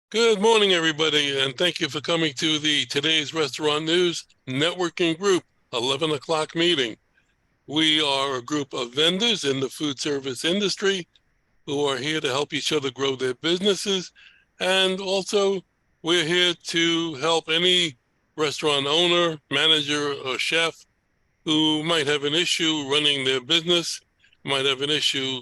Good morning, everybody, and thank you for coming to the Today's Restaurant News Networking Group 11 o'clock meeting. We are a group of vendors in the food service industry who are here to help each other grow their businesses. And also, we're here to help any restaurant owner, manager, or chef who might have an issue running their business, might have an issue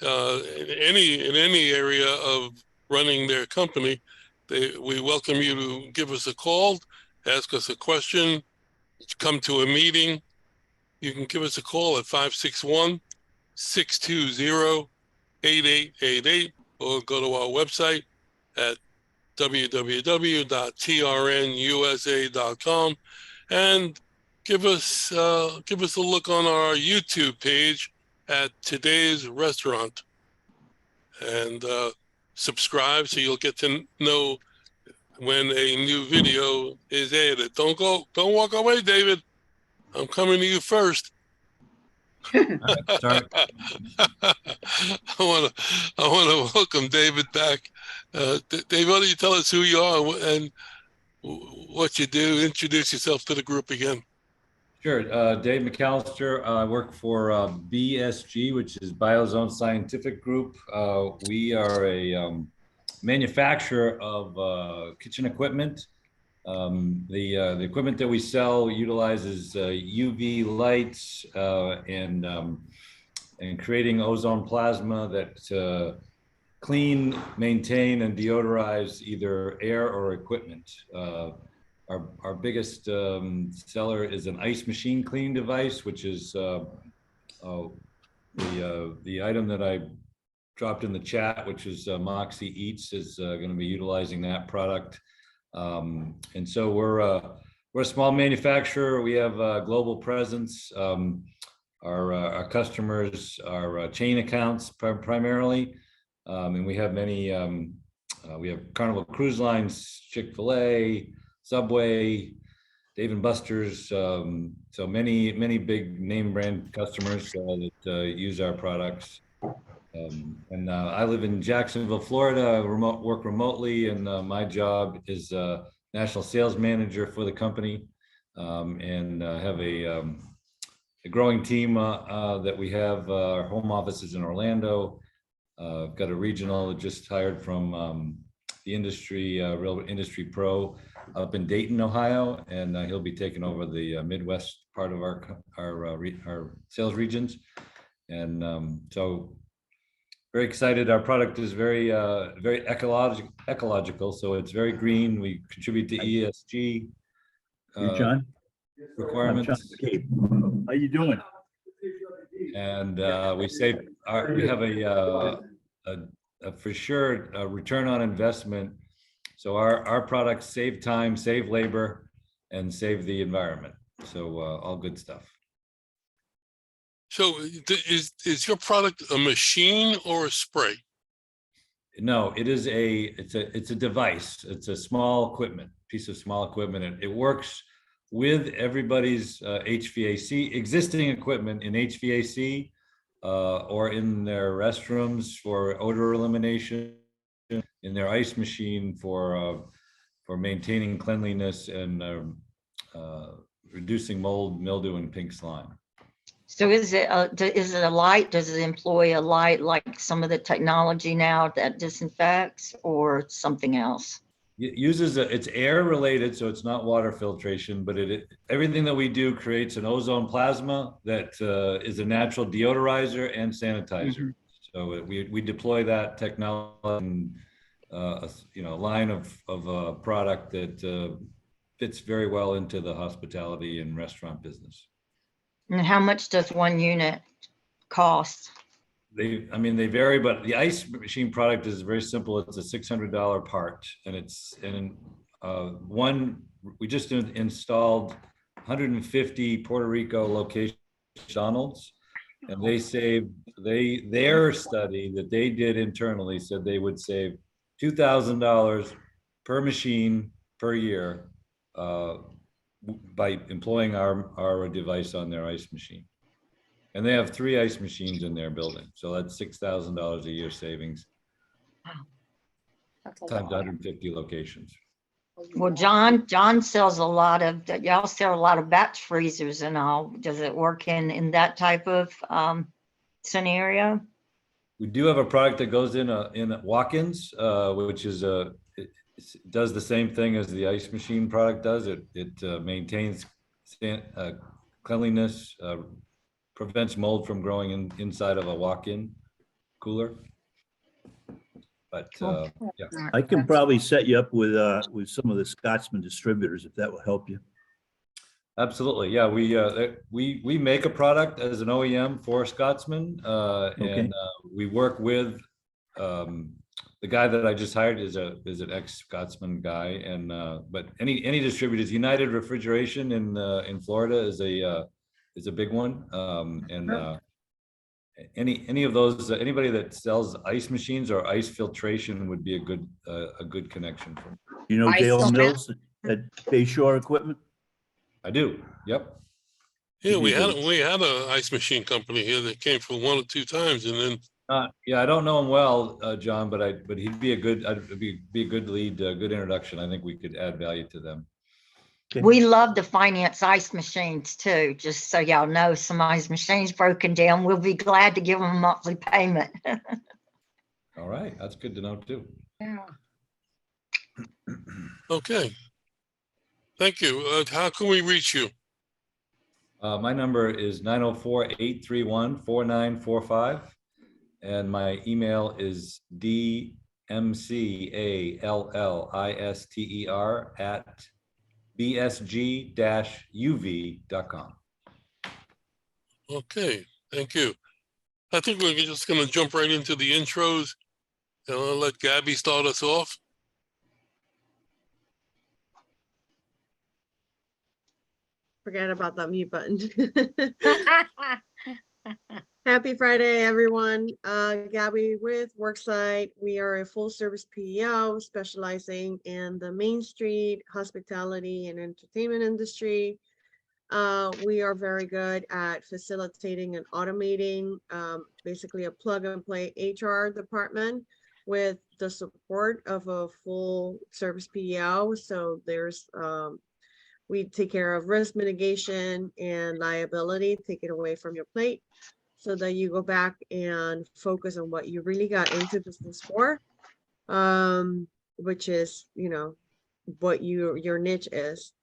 in any area of running their company. We welcome you to give us a call, ask us a question, come to a meeting. You can give us a call at 561-620-8888 or go to our website at www.trnusa.com and give us a look on our YouTube page at Today's Restaurant and subscribe so you'll get to know when a new video is added. Don't walk away, David. I'm coming to you first. Sorry. I want to welcome David back. David, why don't you tell us who you are and what you do? Introduce yourself to the group again. Sure. Dave McCallister. I work for BSG, which is Biozone Scientific Group. We are a manufacturer of kitchen equipment. The equipment that we sell utilizes UV lights and creating ozone plasma that clean, maintain, and deodorize either air or equipment. Our biggest seller is an ice machine cleaning device, which is the item that I dropped in the chat, which is Moxie Eats, is going to be utilizing that product. And so we're a small manufacturer. We have a global presence. Our customers are chain accounts primarily, and we have many. We have Carnival Cruise Lines, Chick-fil-A, Subway, Dave & Buster's, so many big name brand customers that use our products. And I live in Jacksonville, Florida. I work remotely, and my job is national sales manager for the company, and have a growing team that we have. Our home office is in Orlando. I've got a regional that just hired from the industry, real industry pro, up in Dayton, Ohio, and he'll be taking over the Midwest part of our sales regions. And so very excited. Our product is very ecological, so it's very green. We contribute to ESG John? requirements. How you doing? And we have a for sure a return on investment. So our products save time, save labor, and save the environment. So all good stuff. So is your product a machine or a spray? No, it's a device. It's a small piece of small equipment. It works with everybody's HVAC, existing equipment in HVAC, or in their restrooms for odor elimination, in their ice machine for maintaining cleanliness and reducing mold, mildew, and pink slime. So is it a light? Does it employ a light like some of the technology now that disinfects, or something else? It uses it's air related, so it's not water filtration, but everything that we do creates an ozone plasma that is a natural deodorizer and sanitizer. So we deploy that technology in a line of product that fits very well into the hospitality and restaurant business. And how much does one unit cost? They vary, but the ice machine product is very simple. It's a $600 part, and we just installed 150 Puerto Rico location McDonald's, and their study that they did internally said they would save $2,000 per machine per year by employing our device on their ice machine. And they have 3 ice machines in their building. So that's $6,000 a year savings. That's a times lot. 150 locations. Well, John sells a lot of, y'all sell a lot of batch freezers and all. Does it work in that type of scenario? We do have a product that goes in walk-ins, which is it does the same thing as the ice machine product does. It maintains cleanliness, prevents mold from growing inside of a walk-in cooler. But Cool. yeah, I can probably set you up with some of the Scotsman distributors if that will help you. absolutely. Yeah, we make a product as an OEM for Scotsman, Okay. and we work with the guy that I just hired is an ex-Scotsman guy, and but any distributors, United Refrigeration in Florida is a big one, and any of those, anybody that sells ice machines or ice filtration would be a good connection for me. You know I Dale still- Mills at Bayshore Equipment? I do. Yep. Yeah, we had Good. we had a ice machine company here that came for 1 or 2 times, and then Yeah, I don't know him well, John, but he'd be a good, be a good lead, good introduction. I think we could add value to them. Okay. We love to finance ice machines too, just so y'all know, somebody's machine's broken down, we'll be glad to give them a monthly payment. All right, that's good to know too. Yeah. okay. Thank you. How can we reach you? My number is 904-831-4945. And my email is dmcallister@bsg-uv.com. Okay, thank you. I think we're just going to jump right into the intros, and I'll let Gabby start us off. Forget about that mute button. Happy Friday, everyone. Gabby with Worksite. We are a full service PEO specializing in the Main Street hospitality and entertainment industry. We are very good at facilitating and automating basically a plug and play HR department with the support of a full service PEO. So there's we take care of risk mitigation and liability, take it away from your plate so that you go back and focus on what you really got into business for, which is, you know, what your niche is.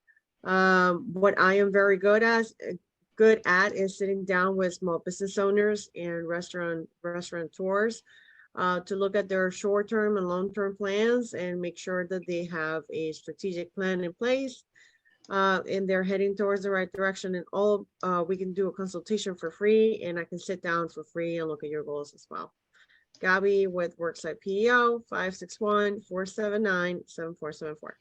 What I am very good at is sitting down with small business owners and restaurateurs to look at their short-term and long-term plans and make sure that they have a strategic plan in place. And they're heading towards the right direction, and all we can do a consultation for free, and I can sit down for free and look at your goals as well. Gabby with Worksite PEO, 561-479-7474.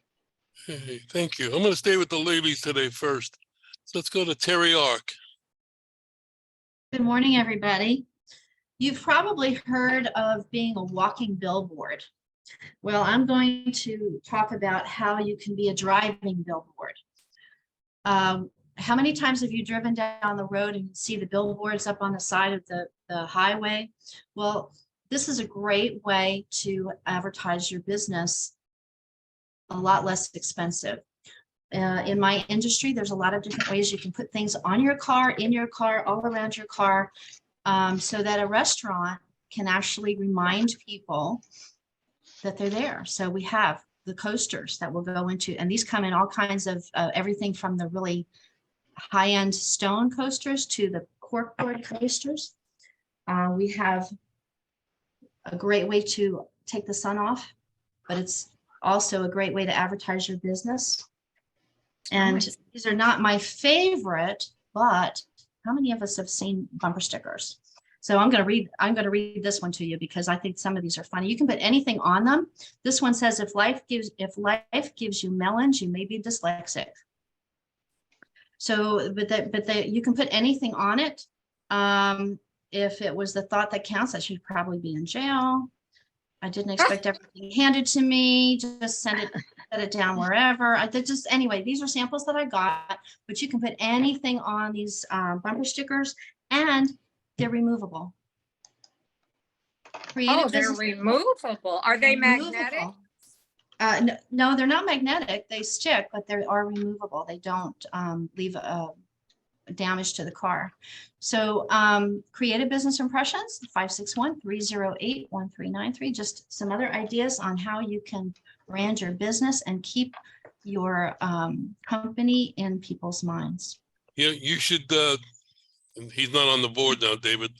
Hey, thank you. I'm going to stay with the ladies today first. So let's go to Terry Ark. Good morning, everybody. You've probably heard of being a walking billboard. Well, I'm going to talk about how you can be a driving billboard. How many times have you driven down the road and you see the billboards up on the side of the highway? Well, this is a great way to advertise your business, a lot less expensive. In my industry, there's a lot of different ways you can put things on your car, in your car, all around your car, so that a restaurant can actually remind people that they're there. So we have the coasters that will go into, and these come in all kinds of everything from the really high-end stone coasters to the corkboard coasters. We have a great way to take the sun off, but it's also a great way to advertise your business. And these are not my favorite, but how many of us have seen bumper stickers? So I'm going to read this one to you because I think some of these are funny. You can put anything on them. This one says, if life gives you melons, you may be dyslexic. So, but you can put anything on it. If it was the thought that counts, I should probably be in jail. I didn't expect everything handed to me. Just set it down wherever. Anyway, these are samples that I got, but you can put anything on these bumper stickers, and they're removable. Oh, they're removable. Are they magnetic? No, they're not magnetic. They stick, but they are removable. They don't leave damage to the car. So creative business impressions, 561-308-1393. Just some other ideas on how you can brand your business and keep your company in people's minds. You should, he's not on the board now, David,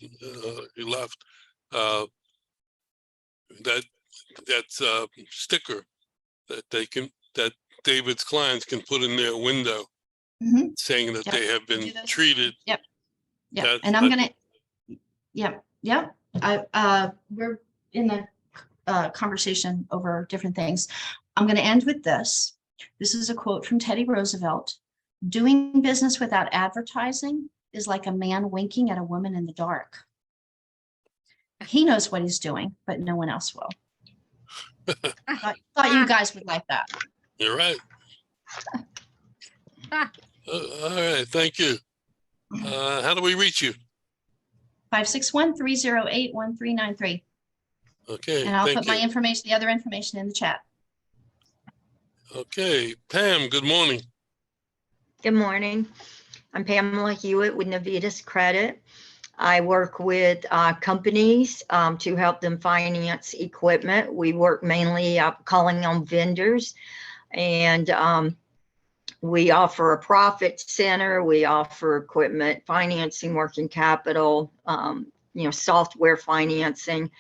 he left. That's a sticker that David's clients can put in their window Mhm. saying that Yep. they have been Do this. treated. Yep. That- And I'm gonna, yep. We're in the conversation over different things. I'm gonna end with this. This is a quote from Teddy Roosevelt. Doing business without advertising is like a man winking at a woman in the dark. He knows what he's doing, but no one else will. Thought you guys would like that. You're right. All right, thank you. How do we reach you? 561-308-1393. Okay, And I'll thank put my you. information, the other information in the chat. Okay, Pam, good morning. Good morning. I'm Pamela Hewitt with Navitas Credit. I work with companies to help them finance equipment. We work mainly calling on vendors, and we offer a profit center. We offer equipment financing, working capital, software financing.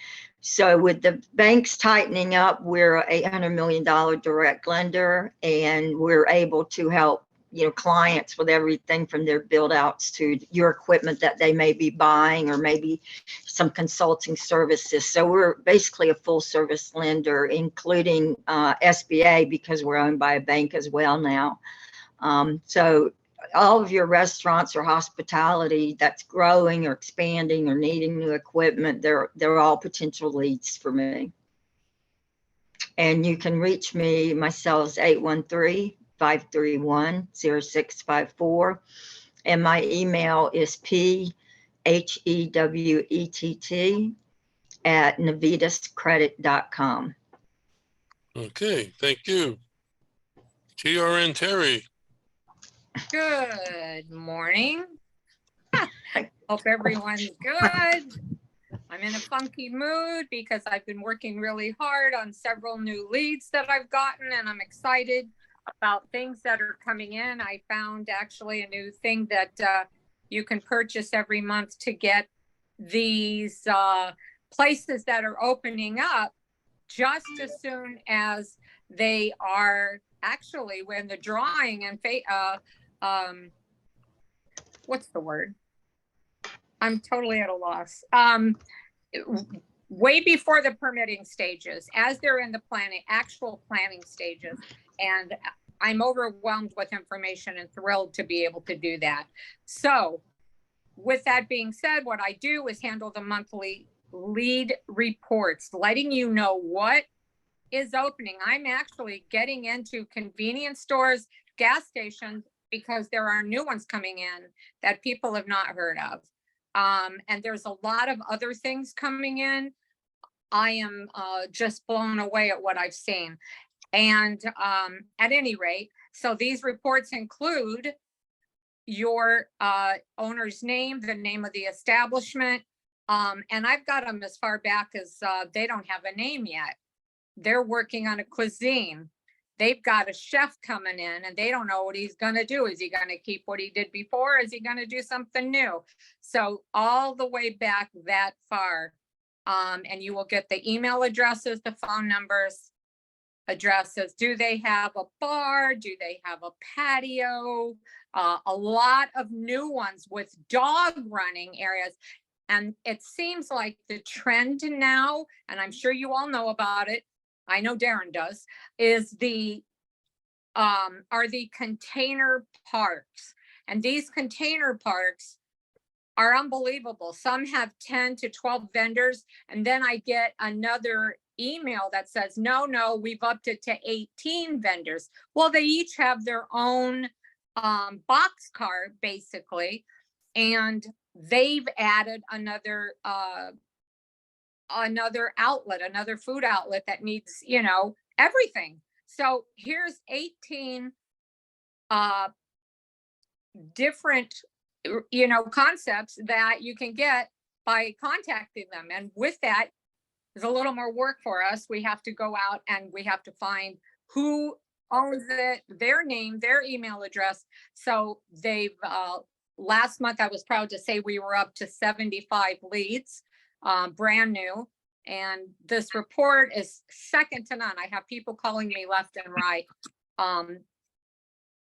So with the banks tightening up, we're a $800 million direct lender, and we're able to help clients with everything from their build outs to your equipment that they may be buying, or maybe some consulting services. So we're basically a full service lender, including SBA, because we're owned by a bank as well now. So all of your restaurants or hospitality that's growing or expanding or needing new equipment, they're all potential leads for me. And you can reach me. My cell is 813-531-0654. And my email is phewett@navitascredit.com. Okay, thank you. TRN Terry. Good morning. Hope everyone's good. I'm in a funky mood because I've been working really hard on several new leads that I've gotten, and I'm excited about things that are coming in. I found actually a new thing that you can purchase every month to get these places that are opening up just as soon as they are actually when the drawing and what's the word? I'm totally at a loss. Way before the permitting stages, as they're in the actual planning stages. And I'm overwhelmed with information and thrilled to be able to do that. So with that being said, what I do is handle the monthly lead reports, letting you know what is opening. I'm actually getting into convenience stores, gas stations, because there are new ones coming in that people have not heard of. And there's a lot of other things coming in. I am just blown away at what I've seen. And at any rate, so these reports include your owner's name, the name of the establishment. And I've got them as far back as they don't have a name yet. They're working on a cuisine. They've got a chef coming in and they don't know what he's going to do. Is he going to keep what he did before? Is he going to do something new? So all the way back that far. And you will get the email addresses, the phone numbers, addresses. Do they have a bar? Do they have a patio? A lot of new ones with dog running areas. And it seems like the trend now, and I'm sure you all know about it, I know Darren does, is are the container parks. And these container parks are unbelievable. Some have 10 to 12 vendors. And then I get another email that says, no, we've upped it to 18 vendors. Well, they each have their own box car, basically. And they've added another outlet, another food outlet that needs, everything. So here's 18 different, concepts that you can get by contacting them. And with that, there's a little more work for us. We have to go out and we have to find who owns it, their name, their email address. So they've, last month, I was proud to say we were up to 75 leads, brand new. And this report is second to none. I have people calling me left and right,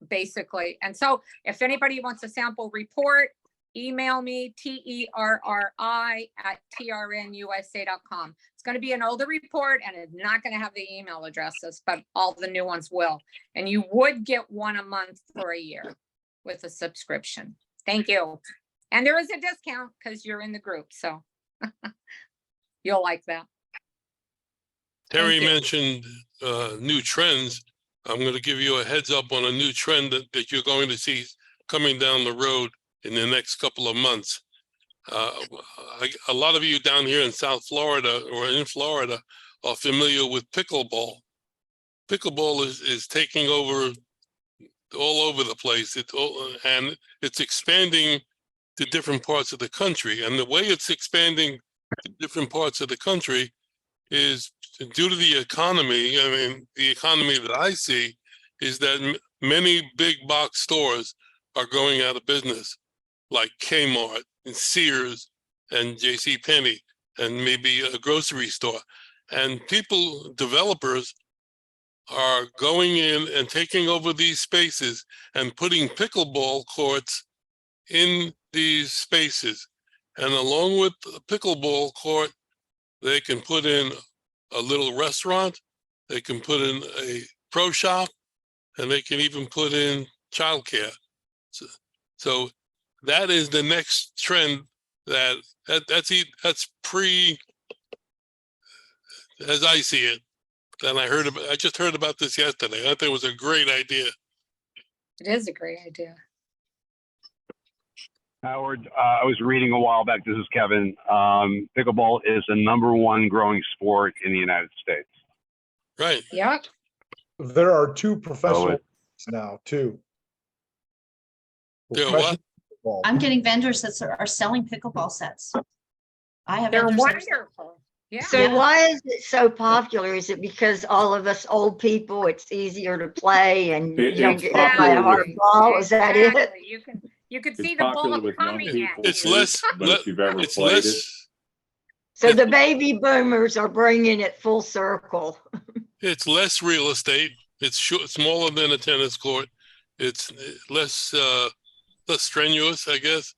basically. And so if anybody wants a sample report, email me, terri@trnusa.com. It's going to be an older report and it's not going to have the email addresses, but all the new ones will. And you would get one a month for a year with a subscription. Thank you. And there is a discount because you're in the group. So you'll like that. Terry Thank you. mentioned new trends. I'm going to give you a heads up on a new trend that you're going to see coming down the road in the next couple of months. A lot of you down here in South Florida or in Florida are familiar with pickleball. Pickleball is taking over all over the place. And it's expanding to different parts of the country. And the way it's expanding to different parts of the country is due to the economy. I mean, the economy that I see is that many big box stores are going out of business, like Kmart and Sears and JCPenney and maybe a grocery store. And developers are going in and taking over these spaces and putting pickleball courts in these spaces. And along with the pickleball court, they can put in a little restaurant, they can put in a pro shop, and they can even put in childcare. So that is the next trend that's pre, as I see it. And I just heard about this yesterday. I think it was a great idea. It is a great idea. Howard, I was reading a while back, this is Kevin, pickleball is the #1 growing sport in the United States. Right. Yeah. There are 2 professional now, too. Yeah, Professional pickleball. I'm getting vendors that are selling pickleball sets. I have They're vendors that are- wonderful. Yeah. So Yeah. why is it so popular? Is it because all of us old people, it's easier to play and you don't It's get hit by a popular hard with- ball? Is that it? Exactly. You can see It's the popular ball with young coming at people. you. It's less, But if you've ever it's played it, less, So the baby boomers are bringing it full circle. it's less real estate. It's smaller than a tennis court. It's less strenuous, I guess.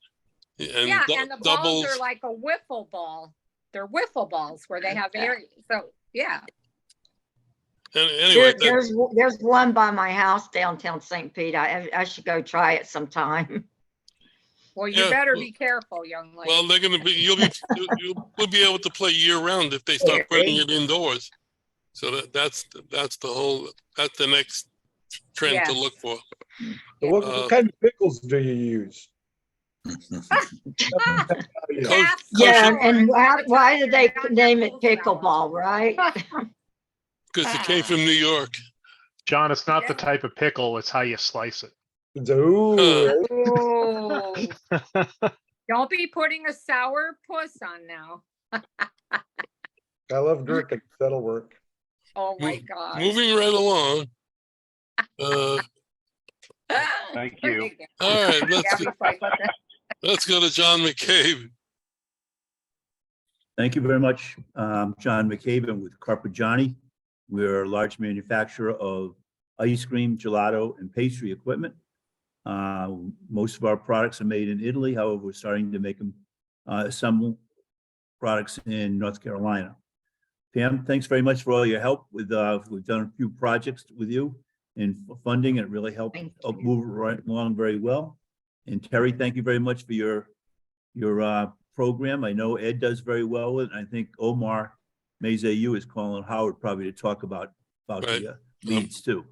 And Yeah, and the balls doubles. are like a wiffle ball. They're wiffle balls where they have air. So yeah. And anyway, There's one by my house downtown St. Pete. I should go try it sometime. Well, you Yeah, better well- be careful, young lady. well, they're going to be. You'll be able to play year round if they start putting it indoors. So that's the next trend to Yes. look for. So what kind of pickles do you use? Coach- Yeah, Kosher- and why did they name it pickleball, right? Because it came from New York. John, it's not the Yeah. type of pickle, it's how you slice it. Ooh, Oh, don't be putting a sour puss on now. I love gherkin. That'll work. Oh my Mo- God. Moving right along. Thank you. All right, Gabby's like, what the- let's go to John McCabe. Thank you very much. John McCabe with Carpigiani. We're a large manufacturer of ice cream, gelato, and pastry equipment. Most of our products are made in Italy. However, we're starting to make them, assemble products in North Carolina. Pam, thanks very much for all your help with, we've done a few projects with you in funding. It really helped Thank you. move it right along very well. And Terry, thank you very much for your program. I know Ed does very well with it. I think Omar Mazayu is calling Howard probably to talk about Right. the leads too.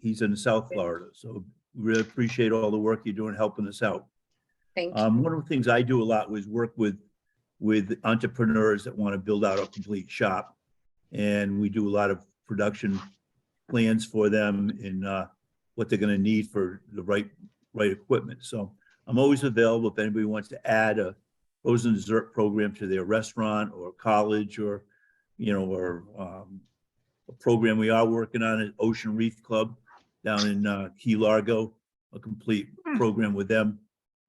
He's in South Florida, so really appreciate all the work you're doing helping us out. Thank you. One of the things I do a lot was work with entrepreneurs that want to build out a complete shop. And we do a lot of production plans for them and what they're going to need for the right equipment. So I'm always available if anybody wants to add a frozen dessert program to their restaurant or college, or a program we are working on at Ocean Reef Club down in Key Largo, a complete program with them.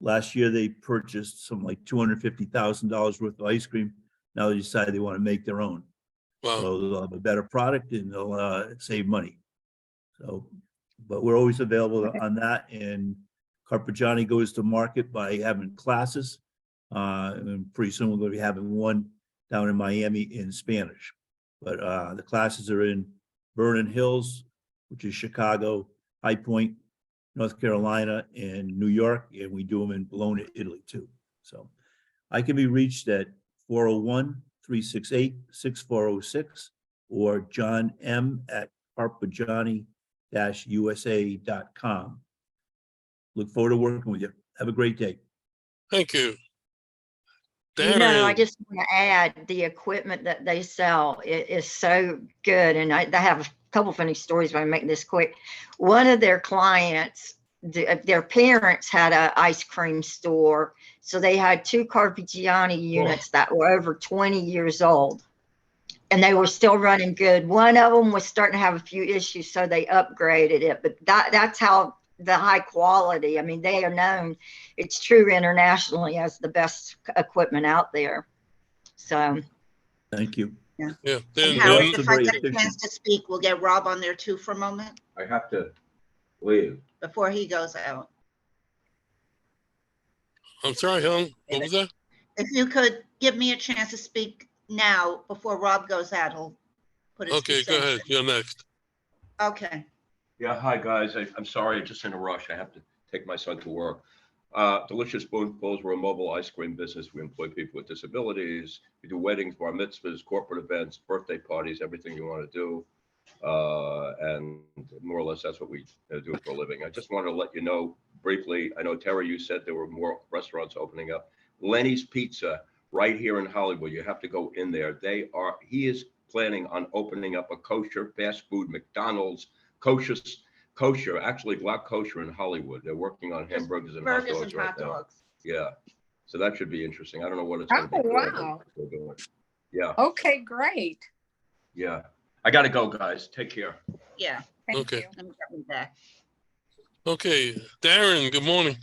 Last year, they purchased some like $250,000 worth of ice cream. Now they decided they want to make their own. Wow. So they'll have a better product and they'll save money. So, but we're always available on that. And Carpigiani goes to market by having classes. And pretty soon we're going to be having one down in Miami in Spanish. But the classes are in Vernon Hills, which is Chicago, High Point, North Carolina, and New York, and we do them in Bologna, Italy too. So I can be reached at 401-368-6406 or John M. at carpigiani-usa.com. Look forward to working with you. Have a great day. Thank you. You know, I Darren, just want to add the equipment that they sell is so good. And I have a couple funny stories, but I make this quick. One of their clients, their parents had an ice cream store. So they had 2 Carpigiani units that were over 20 years old. And they were still running good. One of them was starting to have a few issues, so they upgraded it. But that's how the high quality. I mean, they are known, it's true internationally, as the best equipment out there. So Thank you. yeah. And Then, Howard, That's if a I very get a efficient- chance to speak, we'll get Rob on there too for a moment I have to leave. before he goes out. I'm sorry, Helen, what was that? If you could give me a chance to speak now before Rob goes out, he'll put his. Okay, 2 go cents ahead. in. You're next. Okay. Yeah, hi, guys. I'm sorry, just in a rush. I have to take my son to work. Delicious Spoonfuls, we're a mobile ice cream business. We employ people with disabilities. We do weddings, bar mitzvahs, corporate events, birthday parties, everything you want to do. And more or less, that's what we do for a living. I just wanted to let you know briefly, I know, Terry, you said there were more restaurants opening up. Lenny's Pizza, right here in Hollywood. You have to go in there. He is planning on opening up a kosher fast food McDonald's, kosher, actually black kosher in Hollywood. They're working on hamburgers and hot Burgers dogs and right hot now. dogs. Yeah. So that should be interesting. I don't know what it's going to Oh, be. called, but wow. we're doing it. Yeah. Okay, great. Yeah. I got to go, guys. Take care. Yeah. Thank Okay. you. Let me get me back. Okay, Darren, good morning.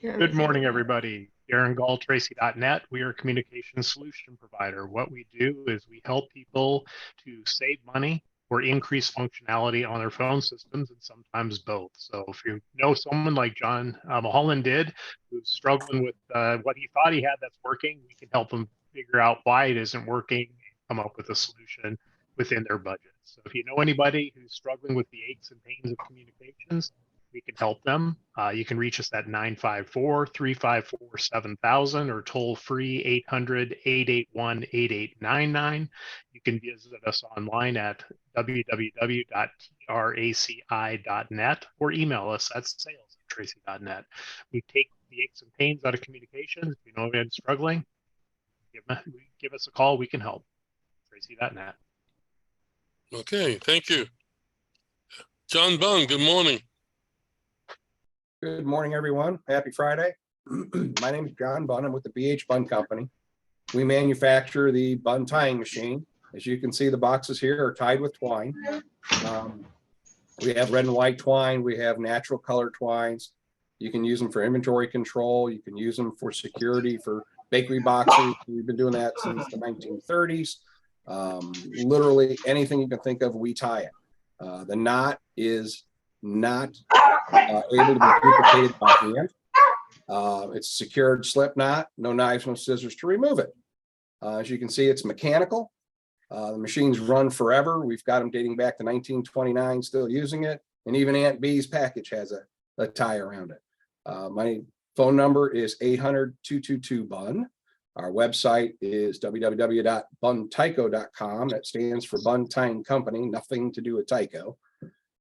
Good morning, everybody. Darren Gall, Tracy.net. We are a communication solution provider. What we do is we help people to save money or increase functionality on their phone systems, and sometimes both. So if you know someone like John Mulholland did, who's struggling with what he thought he had that's working, we can help them figure out why it isn't working and come up with a solution within their budget. So if you know anybody who's struggling with the aches and pains of communications, we can help them. You can reach us at 954-354-7000 or toll free 800-881-8899. You can visit us online at www.traci.net or email us at sales@tracy.net. We take the aches and pains out of communications. If you know anyone's struggling, give us a call. We can help. Tracy.net. Okay, thank you. John Bunn, good morning. Good morning, everyone. Happy Friday. My name is John Bunn. I'm with the BH Bun Company. We manufacture the bun tying machine. As you can see, the boxes here are tied with twine. We have red and white twine. We have natural color twines. You can use them for inventory control. You can use them for security for bakery boxes. We've been doing that since the 1930s. Literally anything you can think of, we tie it. The knot is not able to be duplicated by hand. It's a secured slip knot, no knives, no scissors to remove it. As you can see, it's mechanical. The machines run forever. We've got them dating back to 1929, still using it. And even Aunt B's package has a tie around it. My phone number is 800-222-BUN. Our website is www.buntyco.com. That stands for Bun Tying Company, nothing to do with Tyco.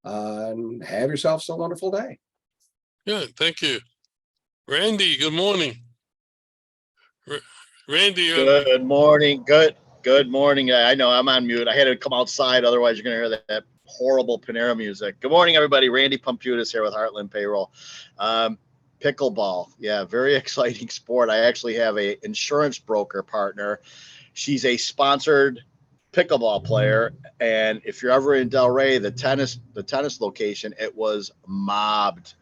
And have yourself a wonderful day. Good, thank you. Randy, good morning. Randy, Good morning. Good Good morning. I know I'm on mute. I had to come outside. Otherwise, you're going to hear that horrible Panera music. Good morning, everybody. Randy Pumputis here with Heartland Payroll. Pickleball. Yeah, very exciting sport. I actually have a insurance broker partner. She's a sponsored pickleball player. And if you're ever in Delray, the tennis location, it was mobbed.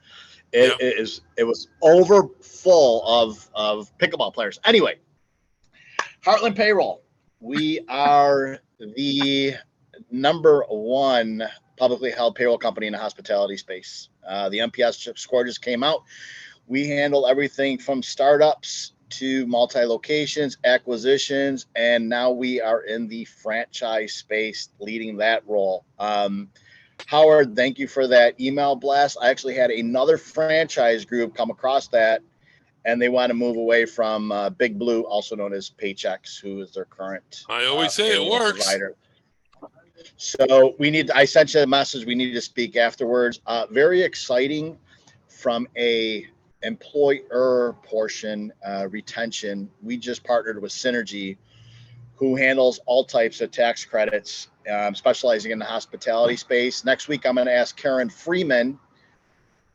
It was over full of pickleball players. Anyway, Heartland Payroll. We are the #1 publicly held payroll company in the hospitality space. The NPS score just came out. We handle everything from startups to multi-locations, acquisitions, and now we are in the franchise space leading that role. Howard, thank you for that email blast. I actually had another franchise group come across that, and they want to move away from Big Blue, also known as Paychex, who is their current I always say it works. provider. So I sent you a message. We need to speak afterwards. Very exciting from a employer portion, retention. We just partnered with Synergy, who handles all types of tax credits, specializing in the hospitality space. Next week, I'm going to ask Karen Freeman,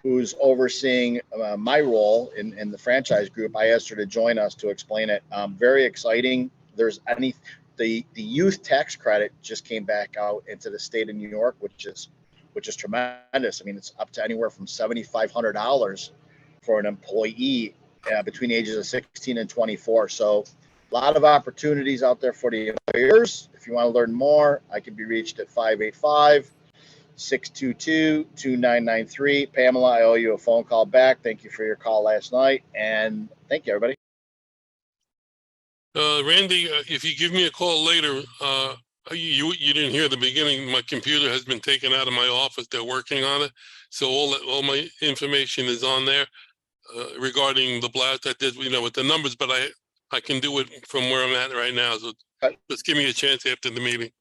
who's overseeing my role in the franchise group. I asked her to join us to explain it. Very exciting. The youth tax credit just came back out into the state of New York, which is tremendous. I mean, it's up to anywhere from $7,500 for an employee between the ages of 16 and 24. So a lot of opportunities out there for the employers. If you want to learn more, I can be reached at 585-622-2993. Pamela, I owe you a phone call back. Thank you for your call last night. And thank you, everybody. Randy, if you give me a call later, you didn't hear the beginning. My computer has been taken out of my office. They're working on it. So all my information is on there regarding the blast I did, with the numbers, but I can do it from where I'm at right now. So just give me a chance after the meeting.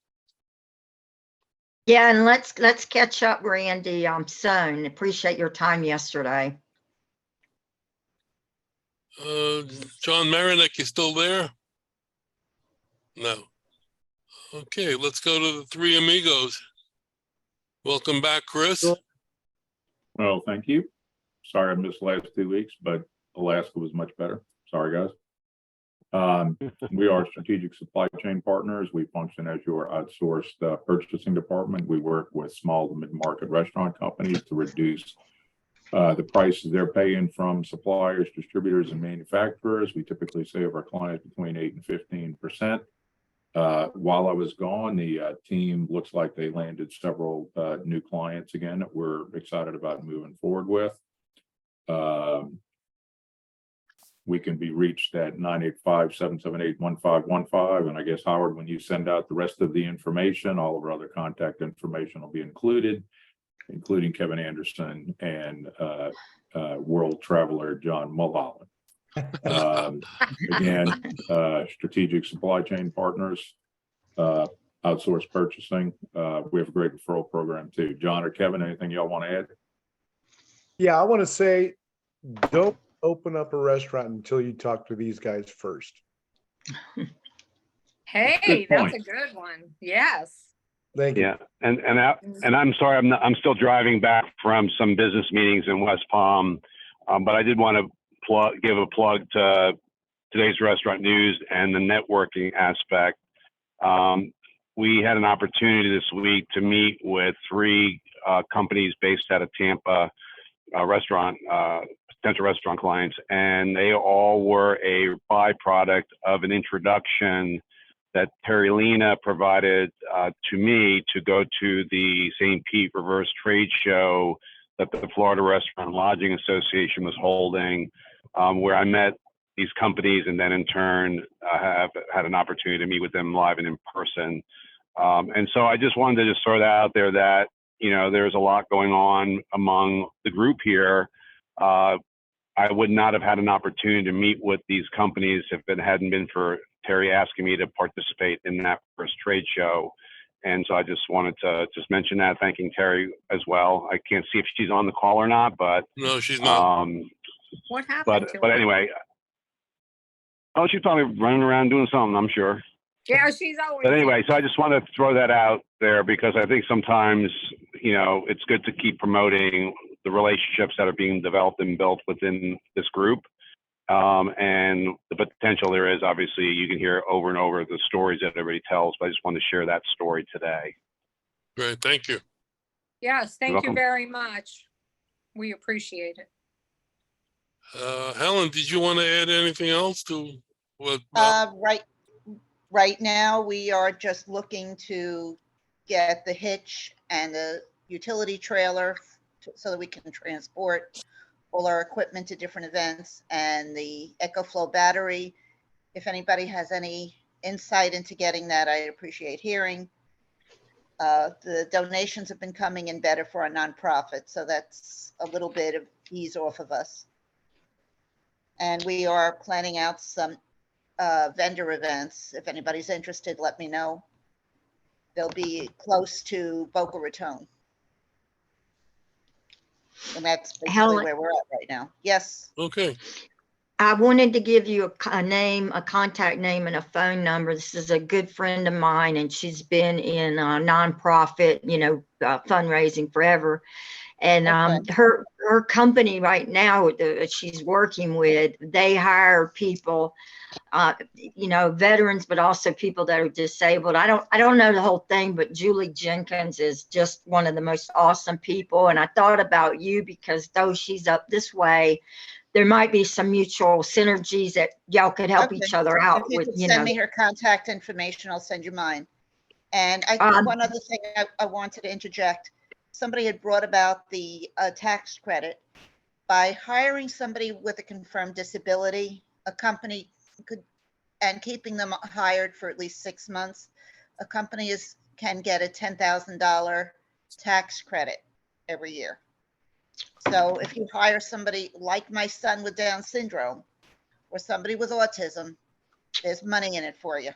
Yeah, and let's catch up, Randy, soon. Appreciate your time yesterday. John Marinak, you still there? No. Okay, let's go to the three amigos. Welcome back, Chris. Well, thank you. Sorry I missed the last 2 weeks, but Alaska was much better. Sorry, guys. We are strategic supply chain partners. We function as your outsourced purchasing department. We work with small to mid-market restaurant companies to reduce the prices they're paying from suppliers, distributors, and manufacturers. We typically save our clients between 8 and 15%. While I was gone, the team looks like they landed several new clients again that we're excited about moving forward with. We can be reached at 985-778-1515. And I guess, Howard, when you send out the rest of the information, all of our other contact information will be included, including Kevin Anderson and world traveler John Mulholland. Again, strategic supply chain partners, outsourced purchasing. We have a great referral program too. John or Kevin, anything y'all want to add? Yeah, I want to say, don't open up a restaurant until you talk to these guys first. Hey, that's a good one. Yes. Thank you. Yeah, and I'm sorry, I'm still driving back from some business meetings in West Palm, but I did want to give a plug to today's restaurant news and the networking aspect. We had an opportunity this week to meet with 3 companies based out of Tampa, potential restaurant clients, and they all were a byproduct of an introduction that Terry Lena provided to me to go to the St. Pete Reverse Trade Show that the Florida Restaurant and Lodging Association was holding, where I met these companies and then in turn have had an opportunity to meet with them live and in person. And so I just wanted to just throw that out there that, there's a lot going on among the group here. I would not have had an opportunity to meet with these companies if it hadn't been for Terry asking me to participate in that first trade show. And so I just wanted to just mention that, thanking Terry as well. I can't see if she's on the call or not, but no, she's not. What happened? But anyway, she's probably running around doing something, I'm sure. Yeah, she's always. But anyway, so I just want to throw that out there because I think sometimes, it's good to keep promoting the relationships that are being developed and built within this group. And the potential there is, obviously, you can hear over and over the stories that everybody tells, but I just want to share that story today. Great, thank you. Yes, thank you welcome. very much. We appreciate it. Helen, did you want to add anything else to what? Right now, we are just looking to get the hitch and the utility trailer so that we can transport all our equipment to different events, and the EcoFlow battery. If anybody has any insight into getting that, I appreciate hearing. The donations have been coming in better for our nonprofit, so that's a little bit of ease off of us. And we are planning out some vendor events. If anybody's interested, let me know. They'll be close to Boca Raton. And that's basically Helen. where we're at right now. Yes. Okay. I wanted to give you a name, a contact name, and a phone number. This is a good friend of mine, and she's been in nonprofit, fundraising forever. And her company right now that she's working with, they hire people, veterans, but also people that are disabled. I don't know the whole thing, but Julie Jenkins is just one of the most awesome people. And I thought about you because though she's up this way, there might be some mutual synergies that y'all could help each other out if you with, could send me her contact information, I'll send you mine. And I think one other thing I wanted to interject. Somebody had brought about the tax credit. By hiring somebody with a confirmed disability, a company could, and keeping them hired for at least 6 months, a company can get a $10,000 tax credit every year. So if you hire somebody like my son with Down syndrome or somebody with autism, there's money in it for you.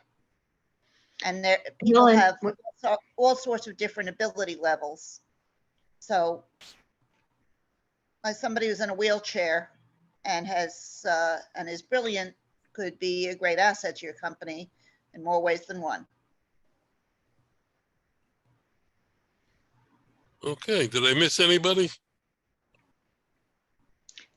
And people have all sorts of different ability levels. So somebody who's in a wheelchair and is brilliant could be a great asset to your company in more ways than one. Okay, did I miss anybody?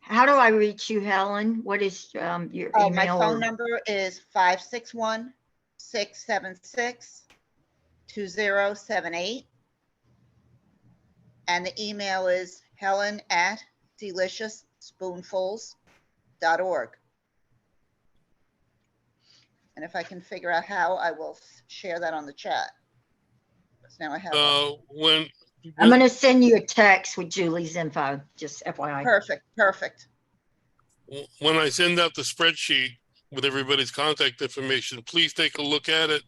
How do I reach you, Helen? What is your email? My phone number is 561-676-2078. And the email is helen@deliciousspoonfuls.org. And if I can figure out how, I will share that on the chat. So now I have I'm going to send you a text with Julie's info, just FYI. Perfect. When I send out the spreadsheet with everybody's contact information, please take a look at it.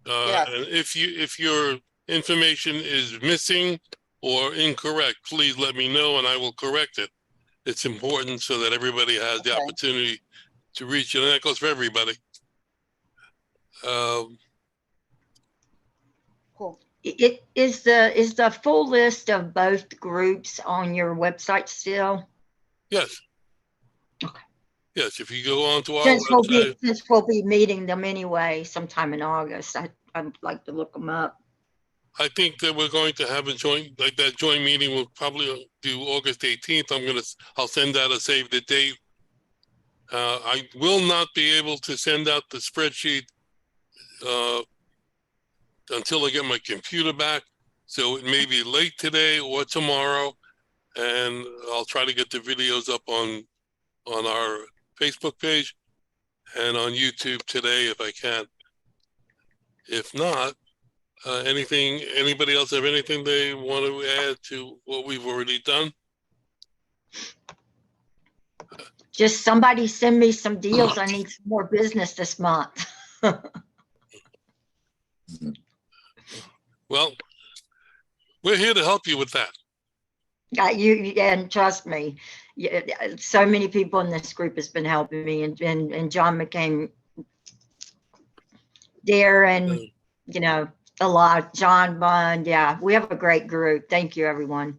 Yes. And if your information is missing or incorrect, please let me know and I will correct it. It's important so that everybody has the opportunity to reach it, and that goes for everybody. Cool. Is the full list of both groups on your website still? Yes. Okay. Yes, if you go on to our website. since we'll be meeting them anyway sometime in August, I'd like to look them up. I think that we're going to have a joint meeting. We'll probably do August 18th. I'll send out a save the date. I will not be able to send out the spreadsheet until I get my computer back. So it may be late today or tomorrow. And I'll try to get the videos up on our Facebook page and on YouTube today if I can. If not, anybody else have anything they want to add to what we've already done? Just somebody send me some deals. I need some more business this month. Well, we're here to help you with that. And trust me, so many people in this group has been helping me, and John McCain, Darren, a lot, John Bund. Yeah, we have a great group. Thank you, everyone.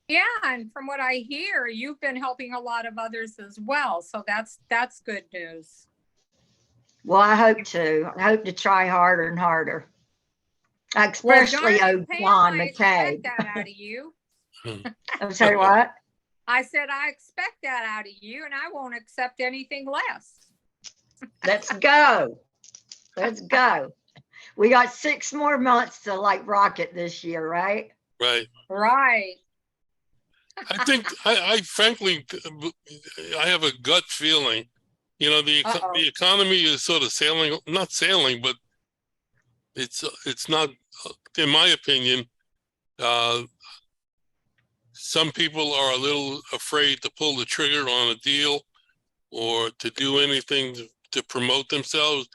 Yeah, and from what I hear, you've been helping a lot of others as well. So that's good news. Well, I hope to. I hope to try harder and harder. Well, Especially darn it, old Pam, John I expect McCabe. that out of you. I'm sorry, what? I said, I expect that out of you, and I won't accept anything less. Let's go. Let's go. We got 6 more months to like rocket this year, right? Right. Right. I think I frankly, I have a gut feeling, you know, the economy is sort of sailing, not sailing, but it's not, in my opinion, some people are a little afraid to pull the trigger on a deal or to do anything to promote themselves.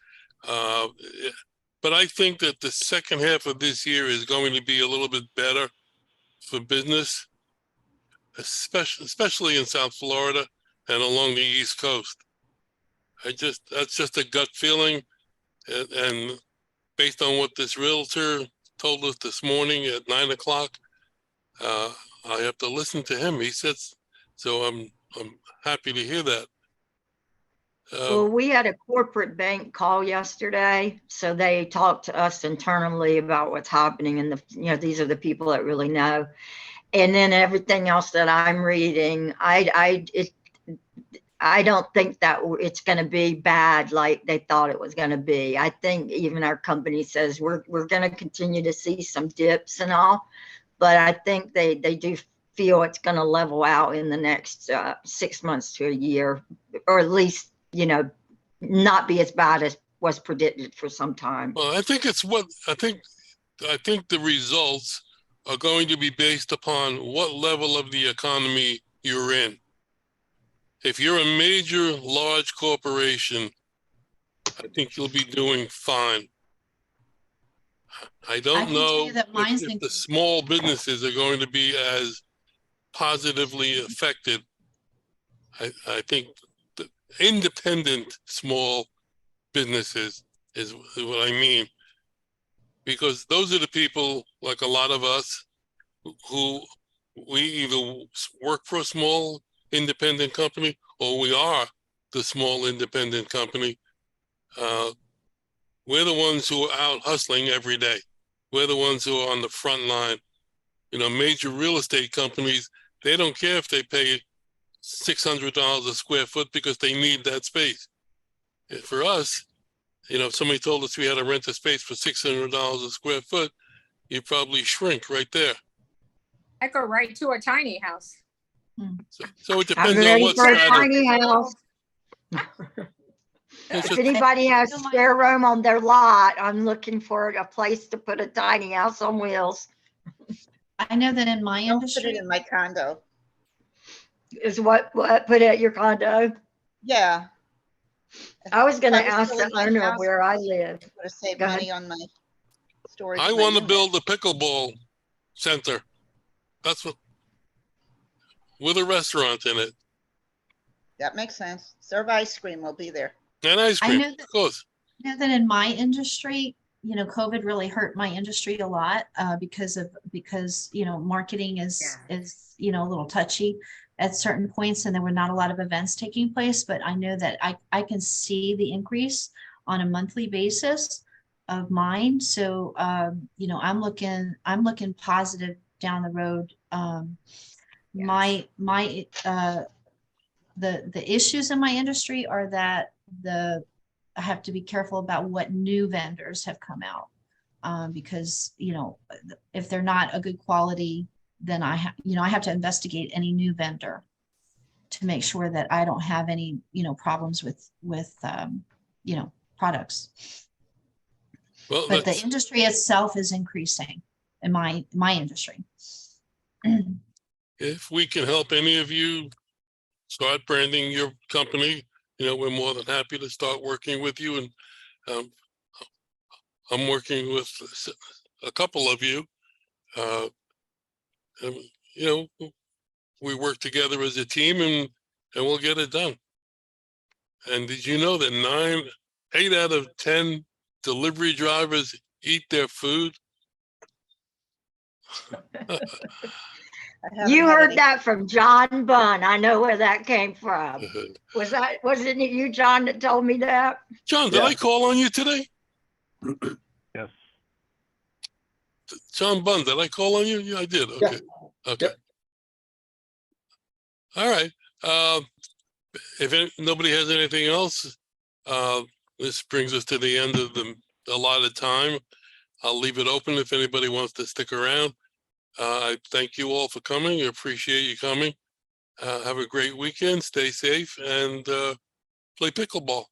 But I think that the second half of this year is going to be a little bit better for business, especially in South Florida and along the East Coast. That's just a gut feeling. And based on what this realtor told us this morning at 9 o'clock, I have to listen to him. He says, so I'm happy to hear that. Well, we had a corporate bank call yesterday, so they talked to us internally about what's happening, and these are the people that really know. And then everything else that I'm reading, I don't think that it's going to be bad like they thought it was going to be. I think even our company says we're going to continue to see some dips and all, but I think they do feel it's going to level out in the next 6 months to a year, or at least, not be as bad as was predicted for some time. Well, I think the results are going to be based upon what level of the economy you're in. If you're a major, large corporation, I think you'll be doing fine. I don't know if the small businesses are going to be as positively affected. I think the independent small businesses is what I mean, because those are the people, like a lot of us, who we either work for a small independent company or we are the small independent company. We're the ones who are out hustling every day. We're the ones who are on the front line. Major real estate companies, they don't care if they pay $600 a square foot because they need that space. For us, if somebody told us we had to rent a space for $600 a square foot, you'd probably shrink right there. I go right to a tiny house. So it depends on what tiny house. If anybody has spare room on their lot, I'm looking for a place to put a tiny house on wheels. I know that in my Don't industry, put it in my condo. Is what put at your condo? Yeah. I was going to If I was ask still the in my owner of house, where I live. Would have saved Go ahead. money on my storage. I of my want to unit. build a pickleball center. That's what, with a restaurant in it. That makes sense. Serve ice cream. We'll be there. And ice cream, of course. I know that in my industry, COVID really hurt my industry a lot because marketing is a little touchy at certain points, and there were not a lot of events taking place. But I know that I can see the increase on a monthly basis of mine. So I'm looking positive down the road. The issues in my industry are that I have to be careful about what new vendors have come out because if they're not a good quality, then I have to investigate any new vendor to make sure that I don't have any problems with products. Well, but the industry itself is increasing in my industry. If we can help any of you start branding your company, we're more than happy to start working with you. And I'm working with a couple of you. We work together as a team and we'll get it done. And did you know that 8 out of 10 delivery drivers eat their food? haven't You had heard any- that from John Bunn. I know where that came from. Wasn't it you, John, that told me that? John, did I call on you today? Yes. John Bunn, did I call on you? Yeah, I did. Okay. Okay. Yep. All right. If nobody has anything else, this brings us to the end of the allotted time. I'll leave it open if anybody wants to stick around. I thank you all for coming. I appreciate you coming. Have a great weekend. Stay safe and play pickleball.